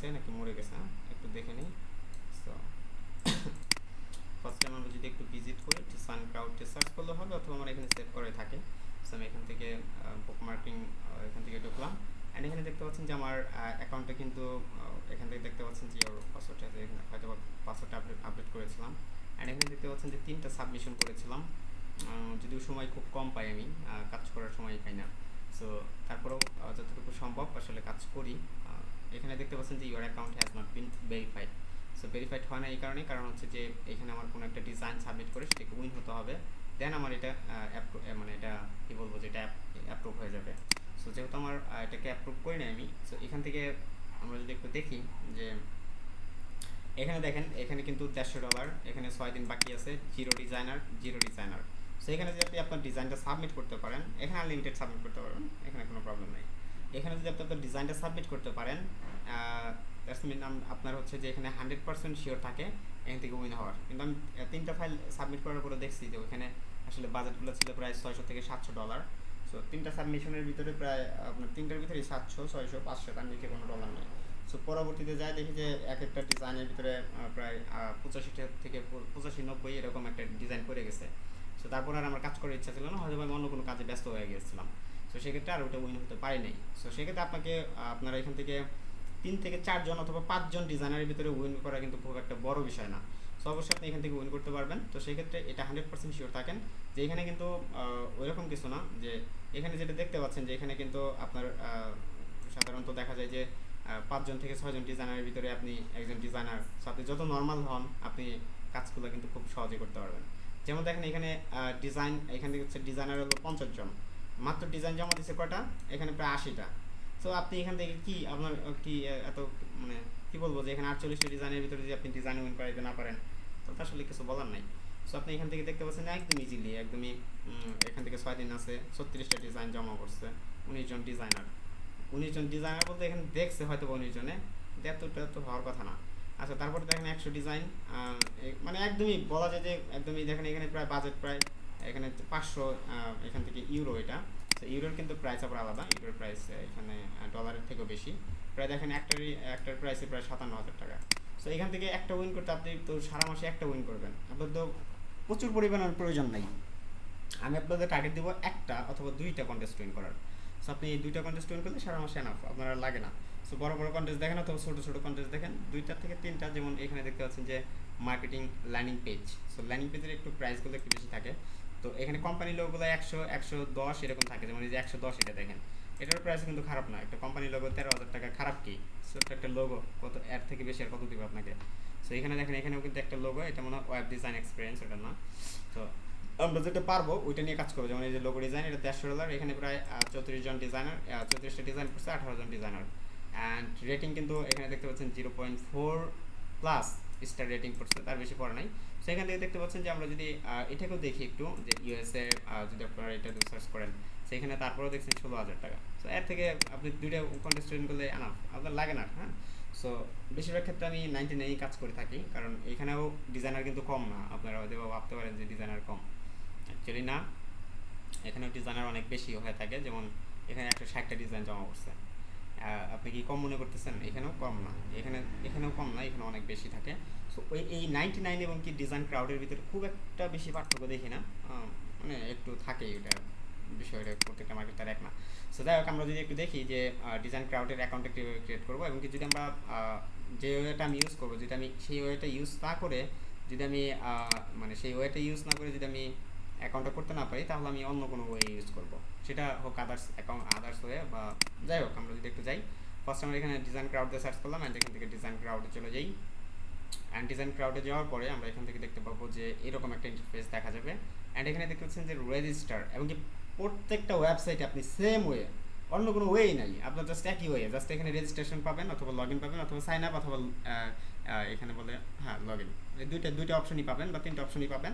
আছে নাকি মরে গেছে, একটু দেখে নিই। সো ফার্স্ট টাইম আমরা যদি একটু ভিজিট করি DesignCrowd সার্চ করলে হবে, অথবা আমার এখানে সেভ করে থাকে। সো আমি এখান থেকে বুকমার্কিং এখান থেকে ঢুকলাম, অ্যান্ড এখানে দেখতে পাচ্ছেন যে আমার অ্যাকাউন্টটা কিন্তু এখান থেকে দেখতে পাচ্ছেন যে ওর পাসওয়ার্ডটা আছে, এখানে হয়তো পাসওয়ার্ডটা আপডেট করেছিলাম। অ্যান্ড এখানে দেখতে পাচ্ছেন যে 3টা সাবমিশন করেছিলাম, যদিও সময় খুব কম পাই, আমি কাজ করার সময় পাই না। সো তারপরেও যতটুকু সম্ভব আসলে কাজ করি। এখানে দেখতে পাচ্ছেন যে your account has not been verified. So verified হয় না এই কারণ হচ্ছে যে এখানে আমার কোনো একটা ডিজাইন সাবমিট করে সেটাকে উইন হতে হবে, দেন আমার এটা মানে এটা কী বলবো যে এটা অ্যাপ্রুভ হয়ে যাবে। সো যেহেতু আমার এটাকে অ্যাপ্রুভ করি না আমি, সো এখান থেকে আমরা যদি একটু দেখি যে এখানে দেখেন এখানে কিন্তু $150, এখানে 6 দিন বাকি আছে, জিরো ডিজাইনার। সো এখানে যদি আপনি আপনার ডিজাইনটা সাবমিট করতে পারেন, এখানে আনলিমিটেড সাবমিট করতে পারবেন, এখানে কোনো প্রবলেম নেই। এখানে যদি আপনি আপনার ডিজাইনটা সাবমিট করতে পারেন, দ্যাটস মিন আপনার হচ্ছে যে এখানে 100% শিওর থাকে এখান থেকে উইন হওয়ার। কিন্তু আমি 3টা ফাইল সাবমিট করার পরে দেখছি যে ওখানে আসলে বাজেটগুলো ছিল প্রায় $600 থেকে $700। সো 3টা সাবমিশনের ভিতরে প্রায় আপনার 3টার ভিতরে 700, 600, 500, তার নিচে কোনো ডলার নেই। সো পরবর্তীতে যাই দেখি যে এক একটা ডিজাইনের ভিতরে প্রায় 85 থেকে 85-90 এরকম একটা ডিজাইন করে গেছে। সো তারপর আর আমার কাজ করার ইচ্ছা ছিল না, হয়তো আমি অন্য কোনো কাজে ব্যস্ত হয়ে গিয়েছিলাম। সো সেক্ষেত্রে আর ওটা উইন হতে পারি নাই। সো সেক্ষেত্রে আপনাকে আপনারা এখান থেকে 3 থেকে 4 জন অথবা 5 জন ডিজাইনারের ভিতরে উইন করা কিন্তু খুব একটা বড় বিষয় না। সো অবশ্যই আপনি এখান থেকে উইন করতে পারবেন। তো সেক্ষেত্রে এটা 100% শিওর থাকেন যে এখানে কিন্তু ওইরকম কিছু না, যে এখানে যেটা দেখতে পাচ্ছেন যে এখানে কিন্তু আপনার সাধারণত দেখা যায় যে 5 জন থেকে 6 জন ডিজাইনারের ভিতরে আপনি একজন ডিজাইনার। সো আপনি যত নর্মাল হন আপনি কাজগুলো কিন্তু খুব সহজে করতে পারবেন। যেমন দেখেন এখানে ডিজাইন, এখানে হচ্ছে ডিজাইনার হলো 50 জন, মাত্র ডিজাইন জমা দিচ্ছে কটা, এখানে প্রায় 80টা। সো আপনি এখান থেকে কি আপনার কি এত মানে কি বলবো যে এখানে 48টা ডিজাইনের ভিতরে যদি আপনি ডিজাইন উইন করাইতে না পারেন তো আসলে কিছু বলার নাই। সো আপনি এখান থেকে দেখতে পাচ্ছেন একদম ইজিলি, একদমই এখান থেকে 6 দিন আছে, 36টা ডিজাইন জমা করছে 19 জন ডিজাইনার। 19 জন ডিজাইনার বলতে এখানে দেখছে হয়তো 19 জনে, এতটা তো হওয়ার কথা না। আচ্ছা তারপরে দেখেন 100 ডিজাইন, মানে একদমই বলা যায় যে একদমই দেখেন এখানে প্রায় বাজেট প্রায় এখানে 500 এখান থেকে ইউরো। এটা তো ইউরোর কিন্তু প্রাইস আবার আলাদা, ইউরোর প্রাইস এখানে ডলারের থেকেও বেশি। প্রায় দেখেন একটার প্রাইসে প্রায় 57,000 টাকা। সো এখান থেকে একটা উইন করতে আপনি তো সারা মাসে একটা উইন করবেন, আপনার তো প্রচুর পরিমাণের প্রয়োজন নাই। আমি আপনাদের টার্গেট দেবো একটা অথবা 2টা কন্টেস্ট উইন করার। সো আপনি এই 2টা কন্টেস্ট উইন করলে সারা মাসে এনাফ, আপনার আর লাগে না। সো বড় বড় কন্টেস্ট দেখেন অথবা ছোটো ছোটো কন্টেস্ট দেখেন, 2টা থেকে 3টা। যেমন এখানে দেখতে পাচ্ছেন যে marketing landing page. So landing পেজের একটু প্রাইসগুলো একটু বেশি থাকে। তো এখানে কোম্পানি লোগোগুলো 100, 110 এরকম থাকে। যেমন এই যে 110, এটা দেখেন এটার প্রাইস কিন্তু খারাপ না। একটা কোম্পানি লোগো 13,000 টাকা, খারাপ কি? সো একটা লোগো কত এর থেকে বেশি আর কত দিবে আপনাকে? সো এখানে দেখেন এখানেও কিন্তু একটা লোগো, এটা মনে হয় ওয়েব ডিজাইন এক্সপিরিয়েন্স, এটা না। তো আমরা যেটা পারবো ওইটা নিয়ে কাজ করবো। যেমন এই যে লোগো ডিজাইন, এটা $150, এখানে প্রায় 34 জন ডিজাইনার, 34টা ডিজাইন করছে, 18 জন ডিজাইনার। অ্যান্ড রেটিং কিন্তু এখানে দেখতে পাচ্ছেন 0.4+ স্টার রেটিং করছে, তার বেশি পড়ে নাই। সো এখান থেকে দেখতে পাচ্ছেন যে আমরা যদি এটাকেও দেখি একটু, যে ইউএসএ যদি আপনারা এটা সার্চ করেন সেখানে তারপরেও দেখছেন 16,000 টাকা। সো এর থেকে আপনি 2টা কন্টেস্ট করলে আনাফ, আপনার লাগে না। হ্যাঁ, সো বেশিরভাগ ক্ষেত্রে আমি 99 কাজ করে থাকি, কারণ এখানেও ডিজাইনার কিন্তু কম না। আপনারা হয়তো ভাবতে পারেন যে ডিজাইনার কম, অ্যাকচুয়ালি না, এখানেও ডিজাইনার অনেক বেশি হয়ে থাকে। যেমন এখানে 160টা ডিজাইন জমা করছে, আপনি কি কম মনে করতেছেন? এখানেও কম না, এখানেও কম না, এখানে অনেক বেশি থাকে। সো এই 99 এবং কি ডিজাইন ক্রাউডের ভিতরে খুব একটা বেশি পার্থক্য দেখি না, মানে একটু থাকেই, এটা বিষয়টা প্রত্যেকটা মার্কেট তার এক না। সো যাই হোক, আমরা যদি একটু দেখি যে ডিজাইন ক্রাউডের অ্যাকাউন্টটা কীভাবে ক্রিয়েট করবো, এবং কি যদি আমরা যে ওয়েটা আমি ইউজ করবো, যদি আমি সেই ওয়েটা ইউজ না করে, যদি আমি মানে সেই ওয়েটা ইউজ না করে যদি আমি অ্যাকাউন্টটা করতে না পারি, তাহলে আমি অন্য কোনো ওয়ে ইউজ করবো, সেটা হোক আদার্স ওয়ে বা যাই হোক। আমরা যদি একটু যাই, ফার্স্ট আমরা এখানে ডিজাইন ক্রাউডে সার্চ করলাম, অ্যান্ড এখান থেকে ডিজাইন ক্রাউডে চলে যাই। অ্যান্ড ডিজাইন ক্রাউডে যাওয়ার পরে আমরা এখান থেকে দেখতে পাবো যে এরকম একটা ইন্টারফেস দেখা যাবে। অ্যান্ড এখানে দেখতে পাচ্ছেন যে রেজিস্টার, এবং কি প্রত্যেকটা ওয়েবসাইটে আপনি সেম ওয়ে, অন্য কোনো ওয়েই নাই, আপনার জাস্ট একই ওয়ে, জাস্ট এখানে রেজিস্ট্রেশন পাবেন অথবা লগ ইন পাবেন অথবা সাইন আপ অথবা এখানে বলে হ্যাঁ লগ ইন, এই দুইটা অপশনই পাবেন বা 3টা অপশনই পাবেন।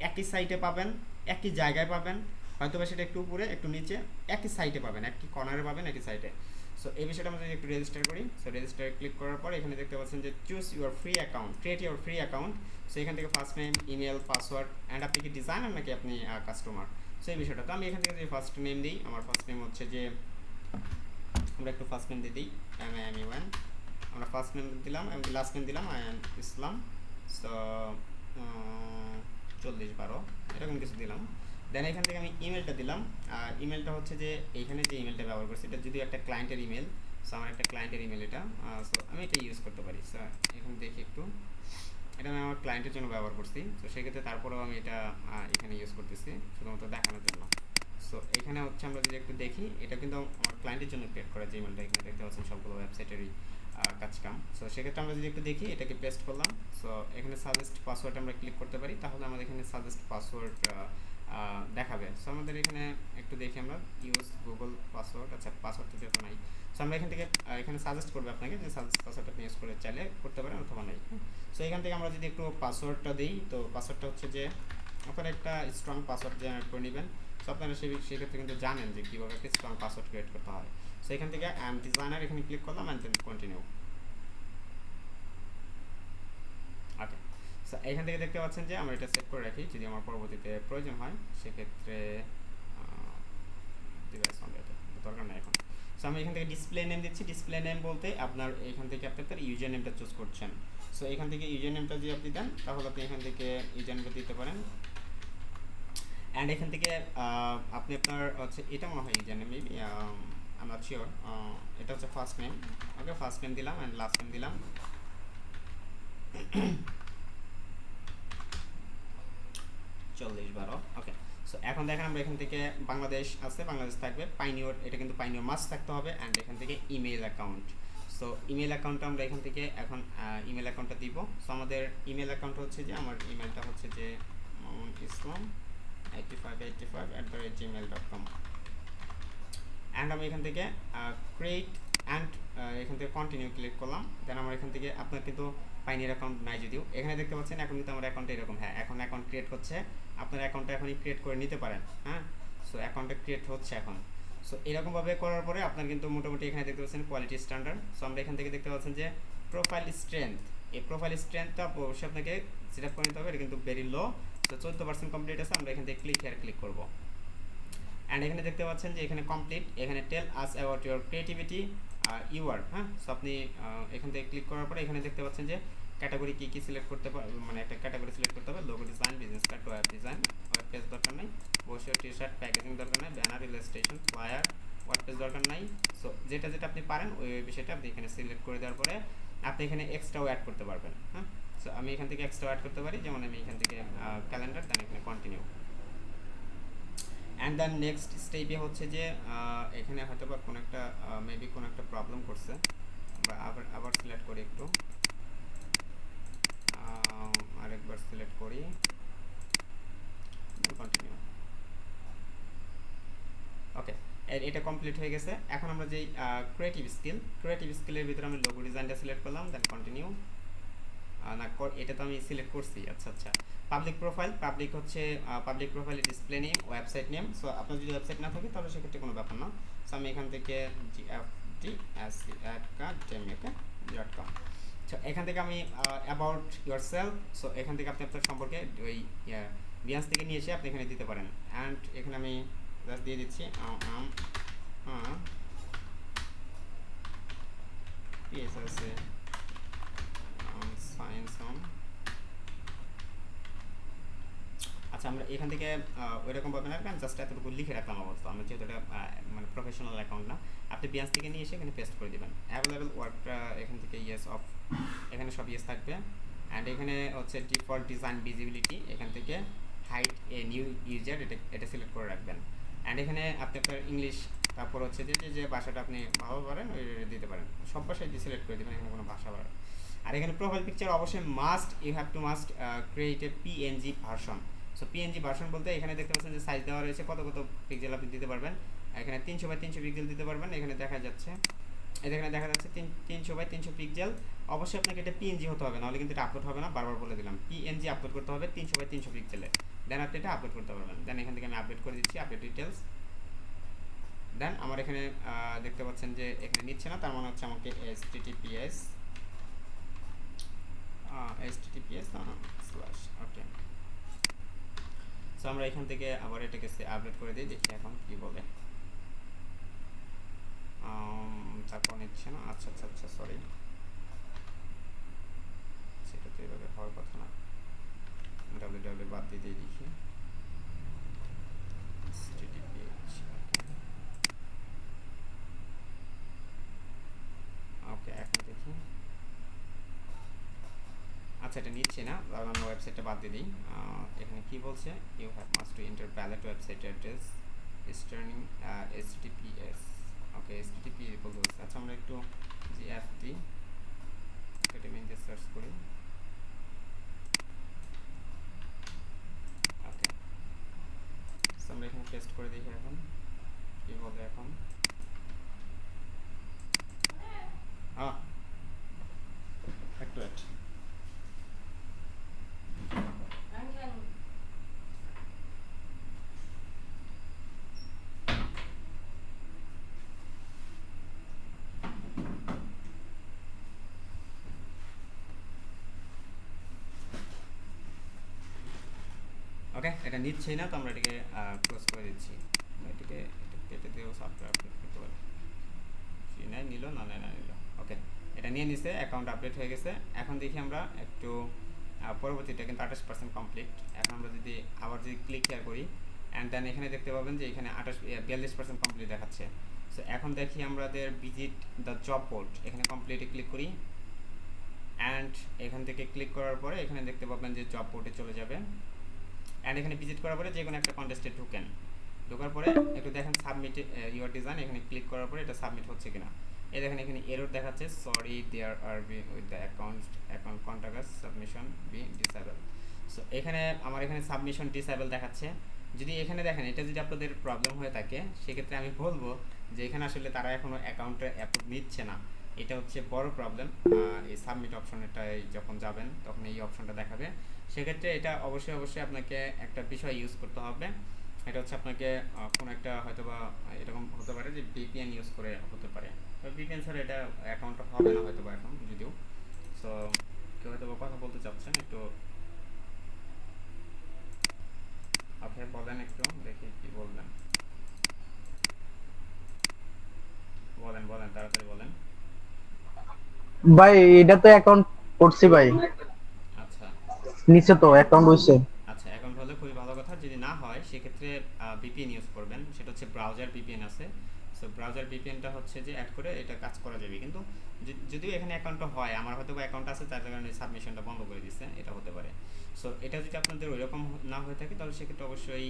একই সাইটে পাবেন, একই জায়গায় পাবেন, হয়তো বা সেটা একটু উপরে একটু নিচে, একই সাইটে পাবেন, একই কর্নারে পাবেন, একই সাইটে। সো এই বিষয়টা আমরা যদি একটু রেজিস্টার করি, সো রেজিস্টারে ক্লিক করার পর এখানে দেখতে পাচ্ছেন যে choose your free account, create your free account. So এখান থেকে first name, email, password, and আপনি কি ডিজাইনার নাকি আপনি কাস্টমার, সো এই বিষয়টা। তো আমি এখান থেকে যে ফার্স্ট নেম দিই, আমার ফার্স্ট নেম হচ্ছে যে, আমরা একটু ফার্স্ট নেম দিয়ে দিই MAMUN, আমরা ফার্স্ট নেম দিলাম এবং লাস্ট নেম দিলাম আই এম ইসলাম। সো 4012 এরকম কিছু দিলাম। দেন এখান থেকে আমি ইমেলটা দিলাম। আর ইমেলটা হচ্ছে যে এইখানে যে ইমেলটা ব্যবহার করছি এটা যদি একটা ক্লায়েন্টের ইমেল, সো আমার একটা ক্লায়েন্টের ইমেল এটা, সো আমি এটা ইউজ করতে পারি। সো এখন দেখি একটু, এটা আমি আমার ক্লায়েন্টের জন্য ব্যবহার করছি, তো সেক্ষেত্রে তারপরেও আমি এটা এখানে ইউজ করতেছি শুধুমাত্র দেখানোর জন্য। সো এখানে হচ্ছে আমরা যদি একটু দেখি, এটা কিন্তু আমার ক্লায়েন্টের জন্য ক্রিয়েট করা যে ইমেলটা, এখানে দেখতে পাচ্ছেন সবগুলো ওয়েবসাইটেরই কাজ কাম। সো সেক্ষেত্রে আমরা যদি একটু দেখি, এটাকে পেস্ট করলাম। সো এখানে সাজেস্ট পাসওয়ার্ড আমরা ক্লিক করতে পারি, তাহলে আমাদের এখানে সাজেস্ট পাসওয়ার্ড দেখাবে। সো আমাদের এখানে একটু দেখি আমরা, ইউজ গুগল পাসওয়ার্ড, আচ্ছা পাসওয়ার্ড তো যেহেতু নাই, সো আমরা এখান থেকে এখানে সাজেস্ট করবে আপনাকে যে সাজেস্ট পাসওয়ার্ড আপনি ইউজ করে চাইলে করতে পারেন অথবা নাই। সো এখান থেকে আমরা যদি একটু পাসওয়ার্ডটা দিই, তো পাসওয়ার্ডটা হচ্ছে যে আপনারা একটা স্ট্রং পাসওয়ার্ড জেনারেট করে নেবেন। সো আপনারা সেক্ষেত্রে কিন্তু জানেন যে কীভাবে একটা স্ট্রং পাসওয়ার্ড ক্রিয়েট করতে হয়। সো এখান থেকে ডিজাইনার এখানে ক্লিক করলাম and then continue. Okay, so এখান থেকে দেখতে পাচ্ছেন যে আমরা এটা সেট করে রাখি, যদি আমার পরবর্তীতে প্রয়োজন হয় সেক্ষেত্রে ডিভাইস অন দরকার নেই এখন। সো আমি এখান থেকে ডিসপ্লে নেম দিচ্ছি। ডিসপ্লে নেম বলতে আপনার এখান থেকে আপনি আপনার ইউজার নেমটা চুজ করছেন। সো এখান থেকে ইউজার নেমটা যদি আপনি দেন, তাহলে আপনি এখান থেকে ইউজার নেমটা দিতে পারেন। অ্যান্ড এখান থেকে আপনি আপনার হচ্ছে এটা মনে হয় user name, maybe I am not sure, এটা হচ্ছে ফার্স্ট নেম। ওকে, ফার্স্ট নেম দিলাম অ্যান্ড লাস্ট নেম দিলাম। 4012। ওকে, সো এখন দেখেন আমরা এখান থেকে বাংলাদেশ আছে, বাংলাদেশ থাকবে। পাইনিয়র, এটা কিন্তু পাইনিয়র মাস্ট থাকতে হবে। অ্যান্ড এখান থেকে ইমেল অ্যাকাউন্ট, সো ইমেল অ্যাকাউন্টটা আমরা এখান থেকে এখন ইমেল অ্যাকাউন্টটা দিব। সো আমাদের ইমেল অ্যাকাউন্ট হচ্ছে যে, আমার ইমেলটা হচ্ছে যে ইসলাম 8585@gmail.com। অ্যান্ড আমি এখান থেকে ক্রিয়েট অ্যান্ড এখান থেকে কন্টিনিউ ক্লিক করলাম। দেন আমার এখান থেকে আপনার কিন্তু পাইনিয়র অ্যাকাউন্ট নাই যদিও, এখানে দেখতে পাচ্ছেন এখন কিন্তু আমার অ্যাকাউন্টে এরকম, হ্যাঁ এখন অ্যাকাউন্ট ক্রিয়েট হচ্ছে। আপনার অ্যাকাউন্টটা এখনই ক্রিয়েট করে নিতে পারেন। হ্যাঁ, সো অ্যাকাউন্টটা ক্রিয়েট হচ্ছে এখন। সো এরকমভাবে করার পরে আপনার কিন্তু মোটামুটি এখানে দেখতে পাচ্ছেন কোয়ালিটি স্ট্যান্ডার্ড। সো আমরা এখান থেকে দেখতে পাচ্ছেন যে প্রোফাইল স্ট্রেংথ, এই প্রোফাইল স্ট্রেংথটা অবশ্যই আপনাকে সেট আপ করে নিতে হবে, এটা কিন্তু ভেরি লো। তো 14% কমপ্লিট আছে, আমরা এখান থেকে ক্লিক করবো। অ্যান্ড এখানে দেখতে পাচ্ছেন যে এখানে কমপ্লিট, এখানে tell us about your creativity your. হ্যাঁ, সো আপনি এখান থেকে ক্লিক করার পরে এখানে দেখতে পাচ্ছেন যে ক্যাটাগরি কী কী সিলেক্ট করতে পারবে, মানে একটা ক্যাটাগরি সিলেক্ট করতে হবে। Logo design, business card, web design, web page দরকার নাই, অবশ্যই টি শার্ট প্যাকেজিং দরকার নাই, banner, illustration, flyer, web page দরকার নাই। সো যেটা আপনি পারেন ওই বিষয়টা আপনি এখানে সিলেক্ট করে দেওয়ার পরে আপনি এখানে এক্সট্রাও অ্যাড করতে পারবেন। হ্যাঁ, সো আমি এখান থেকে এক্সট্রা অ্যাড করতে পারি, যেমন আমি এখান থেকে ক্যালেন্ডার, দেন এখানে কন্টিনিউ। অ্যান্ড দেন নেক্সট স্টেপে হচ্ছে যে এখানে হয়তো বা কোনো একটা মেবি কোনো একটা প্রবলেম করছে, আমরা আবার সিলেক্ট করি একটু, আরেকবার সিলেক্ট করি, কন্টিনিউ। ওকে, এটা কমপ্লিট হয়ে গেছে। এখন আমরা যেই ক্রিয়েটিভ স্কিলের ভিতরে আমি লোগো ডিজাইনটা সিলেক্ট করলাম, দেন কন্টিনিউ। না, এটা তো আমি সিলেক্ট করছি। আচ্ছা আচ্ছা, পাবলিক প্রোফাইল, পাবলিক হচ্ছে পাবলিক প্রোফাইলের display name, website name. So আপনার যদি ওয়েবসাইট না থাকে তাহলে সেক্ষেত্রে কোনো ব্যাপার না। সো আমি এখান থেকে gfdacademy.com। সো এখান থেকে আমি অ্যাবাউট ইউর সেলফ, সো এখান থেকে আপনি আপনার সম্পর্কে ওই বিয়ান্স থেকে নিয়ে এসে আপনি এখানে দিতে পারেন। অ্যান্ড এখানে আমি জাস্ট দিয়ে দিচ্ছি পিএসএসএ সায়েন্স অন। আচ্ছা, আমরা এখান থেকে ওইরকম ভাবে না, জাস্ট এতটুকু লিখে রাখলাম অবস্থা, আমরা যেহেতু এটা মানে প্রফেশনাল অ্যাকাউন্ট না। আপনি বিয়ান্স থেকে নিয়ে এসে এখানে পেস্ট করে দেবেন। অ্যাভেলেবল ওয়ার্কটা এখান থেকে ইয়েস অফ, এখানে সব ইয়েস থাকবে। অ্যান্ড এখানে হচ্ছে ডিফল্ট ডিজাইন ভিজিবিলিটি, এখান থেকে হাইট এ নিউ ইউজার, এটা সিলেক্ট করে রাখবেন। অ্যান্ড এখানে আপনি আপনার ইংলিশ, তারপর হচ্ছে যে ভাষাটা আপনি ভালো পারেন ওই দিতে পারেন, সব ভাষায় দিয়ে সিলেক্ট করে দেবেন, এখানে কোনো ভাষা পারেন। আর এখানে প্রোফাইল পিকচার অবশ্যই you have to must create a PNG version. So PNG version বলতে এখানে দেখতে পাচ্ছেন যে সাইজ দেওয়া রয়েছে, কত পিক্সেল আপনি দিতে পারবেন। এখানে 300x300 পিক্সেল দিতে পারবেন, এখানে দেখা যাচ্ছে 300x300 পিক্সেল। অবশ্যই আপনাকে এটা পিএনজি হতে হবে, নাহলে কিন্তু এটা আপলোড হবে না, বারবার বলে দিলাম। পিএনজি আপলোড করতে হবে 300x300 পিক্সেলে, দেন আপনি এটা আপলোড করতে পারবেন। দেন এখান থেকে আমি আপডেট করে দিচ্ছি, আপডেট ডিটেলস। দেন আমার এখানে দেখতে পাচ্ছেন যে এখানে নিচ্ছে না, তার মানে হচ্ছে আমাকে https ওকে। সো আমরা এখান থেকে আবার এটাকে আপডেট করে দিই, দেখি এখন কি বলে। তারপর নিচ্ছে না, আচ্ছা আচ্ছা আচ্ছা, সরি। দিয়ে দেখি ওকে এখন দেখি আচ্ছা এটা নিচ্ছে না, তাহলে আমি ওয়েবসাইটটা বাদ দিয়ে দিই। এখানে কি বলছে, you have must to enter valid website address is turning https okay http বলতে। আচ্ছা আমরা একটু gft একাডেমি দিয়ে সার্চ করি। ওকে আমরা এখানে টেস্ট করে দেখি এখন কি বলে। এখন একটু ওকে এটা নিচ্ছেই না, তো আমরা এটাকে ক্লোজ করে দিচ্ছি। এটাকে কেটে দিয়েও সফটওয়্যার আপডেট করতে পারি। নাই নিল না নিল। ওকে এটা নিয়ে নিছে, অ্যাকাউন্ট আপডেট হয়ে গেছে। এখন দেখি আমরা একটু পরবর্তীটা কিন্তু 28% কমপ্লিট। এখন আমরা যদি আবার যদি ক্লিক হেয়ার করি অ্যান্ড দেন এখানে দেখতে পাবেন যে এখানে 42% কমপ্লিট দেখাচ্ছে। সো এখন দেখি আমাদের ভিজিট দ্য জব বোর্ড, এখানে কমপ্লিটে ক্লিক করি অ্যান্ড এখান থেকে ক্লিক করার পরে এখানে দেখতে পাবেন যে জব বোর্ডে চলে যাবে। অ্যান্ড এখানে ভিজিট করার পরে যে কোনো একটা কন্টেস্টে ঢোকার পরে একটু দেখেন সাবমিট ইউর ডিজাইন, এখানে ক্লিক করার পরে এটা সাবমিট হচ্ছে কিনা। এই দেখেন এখানে এরর দেখাচ্ছে, sorry there are be with the account contact submission be disable. So এখানে আমার এখানে সাবমিশন ডিসেবল দেখাচ্ছে। যদি এখানে দেখেন এটা যদি আপনাদের প্রবলেম হয়ে থাকে সেক্ষেত্রে আমি বলবো যে এখানে আসলে তারা এখনও অ্যাকাউন্টে অ্যাপ্রুভ নিচ্ছে না, এটা হচ্ছে বড় প্রবলেম। এই সাবমিট অপশনটায় যখন যাবেন তখন এই অপশনটা দেখাবে। সেক্ষেত্রে এটা অবশ্যই আপনাকে একটা বিষয় ইউজ করতে হবে, এটা হচ্ছে আপনাকে কোনো একটা হয়তো বা এরকম হতে পারে যে VPN ইউজ করে হতে পারে। তো VPN ছাড়া এটা অ্যাকাউন্টটা হবে না হয়তো বা এখন যদিও। সো কেউ হয়তো কথা বলতে চাচ্ছেন একটু, ওকে বলেন একটু দেখি কি বলবেন। বলেন তাড়াতাড়ি বলেন ভাই। এটা তো অ্যাকাউন্ট করছি ভাই, আচ্ছা নিচে তো অ্যাকাউন্ট হইছে। আচ্ছা অ্যাকাউন্ট হলে খুবই ভালো কথা। যদি না হয় সেক্ষেত্রে VPN ইউজ করবেন, সেটা হচ্ছে ব্রাউজার VPN আছে। সো ব্রাউজার VPNটা হচ্ছে যে অ্যাড করে এটা কাজ করা যাবে। কিন্তু যদিও এখানে অ্যাকাউন্টটা হয়, আমার হয়তো অ্যাকাউন্ট আছে তার কারণে সাবমিশনটা বন্ধ করে দিচ্ছে, এটা হতে পারে। সো এটা যদি আপনাদের ওইরকম না হয়ে থাকে তাহলে সেক্ষেত্রে অবশ্যই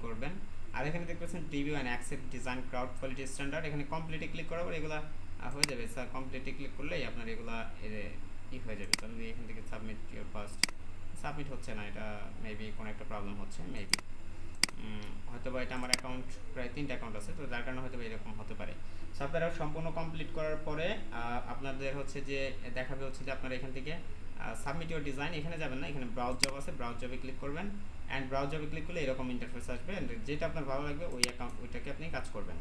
করবেন। আর এখানে দেখতে পাচ্ছেন review and accept design crowd quality standard, এখানে কমপ্লিটে ক্লিক করার পর এগুলো হয়ে যাবে। স্যার কমপ্লিটে ক্লিক করলেই আপনার এগুলো হয়ে যাবে। তাহলে এখান থেকে সাবমিট ইউর ফার্স্ট, সাবমিট হচ্ছে না, এটা মেবি কোনো একটা প্রবলেম হচ্ছে মেবি। হয়তো বা এটা আমার অ্যাকাউন্ট প্রায় 3টা অ্যাকাউন্ট আছে, তো যার কারণে হয়তো এরকম হতে পারে। সো আপনারা সম্পূর্ণ কমপ্লিট করার পরে আপনাদের হচ্ছে যে দেখাবে হচ্ছে যে আপনারা এখান থেকে সাবমিট ইউর ডিজাইন, এখানে যাবেন না, এখানে ব্রাউজ জব আছে, ব্রাউজ জবে ক্লিক করবেন অ্যান্ড ব্রাউজ জবে ক্লিক করলে এরকম ইন্টারফেস আসবে। যেটা আপনার ভালো লাগবে ওইটাকে আপনি কাজ করবেন।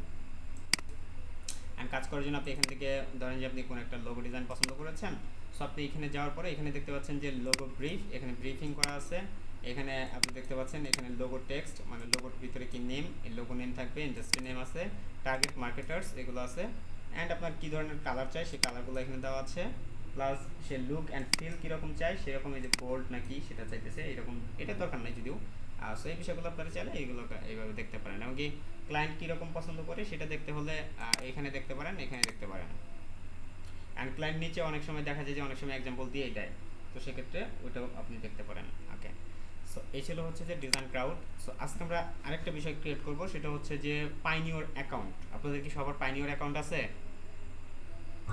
অ্যান্ড কাজ করার জন্য আপনি এখান থেকে ধরেন যে আপনি কোনো একটা লোগো ডিজাইন পছন্দ করেছেন। সো আপনি এখানে যাওয়ার পরে এখানে দেখতে পাচ্ছেন যে লোগো ব্রিফ, এখানে ব্রিফিং করা আছে। এখানে আপনি দেখতে পাচ্ছেন এখানে লোগো টেক্সট, মানে লোগোর ভিতরে কি নেম, এই লোগো নেম থাকবে, ইন্ডাস্ট্রি নেম আছে, টার্গেট মার্কেটার্স এগুলো আছে। অ্যান্ড আপনার কী ধরনের কালার চাই সেই কালারগুলো এখানে দেওয়া আছে। প্লাস সে লুক অ্যান্ড ফিল কীরকম চাই সেরকম, এই যে বোল্ড নাকি সেটা চাইতেছে এরকম, এটা দরকার নাই যদিও। সো এই বিষয়গুলো আপনারা চাইলে এইগুলো এইভাবে দেখতে পারেন। এমনকি ক্লায়েন্ট কীরকম পছন্দ করে সেটা দেখতে হলে এখানে দেখতে পারেন, এখানে দেখতে পারেন। অ্যান্ড ক্লায়েন্ট নিচে অনেক সময় দেখা যায় যে অনেক সময় এক্সাম্পল দিয়েই দেয়, তো সেক্ষেত্রে ওইটাও আপনি দেখতে পারেন। ওকে সো এই ছিল হচ্ছে যে ডিজাইন ক্রাউড। সো আজকে আমরা আরেকটা বিষয় ক্রিয়েট করব, সেটা হচ্ছে যে পাইনিয়র অ্যাকাউন্ট। আপনাদের কি সবার পাইনিয়র অ্যাকাউন্ট আছে?